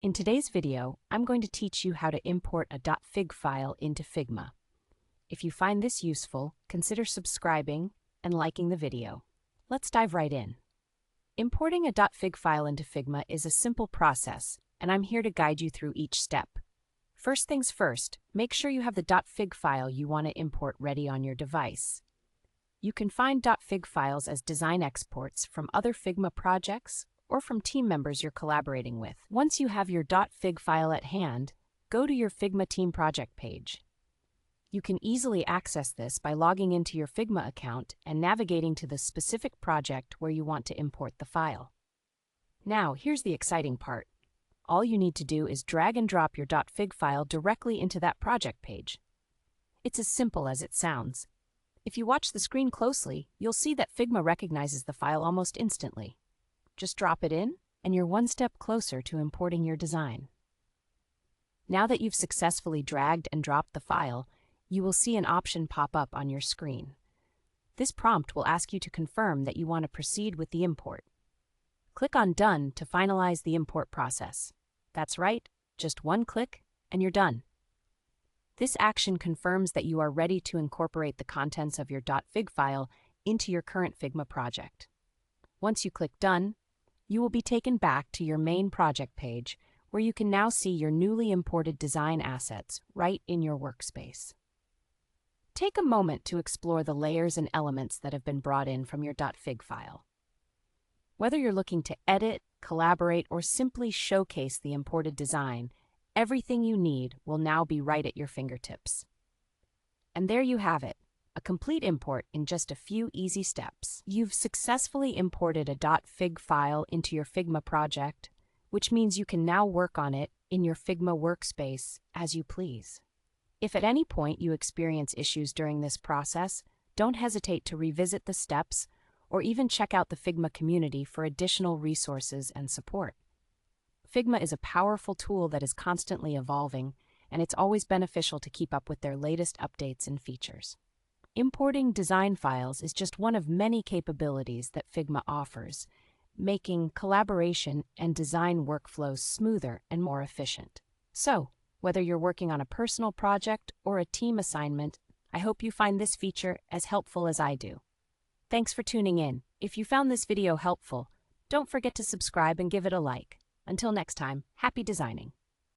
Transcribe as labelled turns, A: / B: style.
A: In today's video, I'm going to teach you how to import a .fig file into Figma. If you find this useful, consider subscribing and liking the video. Let's dive right in. Importing a .fig file into Figma is a simple process, and I'm here to guide you through each step. First things first, make sure you have the .fig file you want to import ready on your device. You can find .fig files as design exports from other Figma projects or from team members you're collaborating with. Once you have your .fig file at hand, go to your Figma team project page. You can easily access this by logging into your Figma account and navigating to the specific project where you want to import the file. Now, here's the exciting part. All you need to do is drag and drop your .fig file directly into that project page. It's as simple as it sounds. If you watch the screen closely, you'll see that Figma recognizes the file almost instantly. Just drop it in, and you're one step closer to importing your design. Now that you've successfully dragged and dropped the file, you will see an option pop up on your screen. This prompt will ask you to confirm that you want to proceed with the import. Click on Done to finalize the import process. That's right, just one click, and you're done. This action confirms that you are ready to incorporate the contents of your .fig file into your current Figma project. Once you click Done, you will be taken back to your main project page, where you can now see your newly imported design assets right in your workspace. Take a moment to explore the layers and elements that have been brought in from your .fig file. Whether you're looking to edit, collaborate, or simply showcase the imported design, everything you need will now be right at your fingertips. And there you have it. A complete import in just a few easy steps. You've successfully imported a .fig file into your Figma project, which means you can now work on it in your Figma workspace as you please. If at any point you experience issues during this process, don't hesitate to revisit the steps or even check out the Figma community for additional resources and support. Figma is a powerful tool that is constantly evolving, and it's always beneficial to keep up with their latest updates and features. Importing design files is just one of many capabilities that Figma offers, making collaboration and design workflows smoother and more efficient. So, whether you're working on a personal project or a team assignment, I hope you find this feature as helpful as I do. Thanks for tuning in. If you found this video helpful, don't forget to subscribe and give it a like. Until next time, happy designing.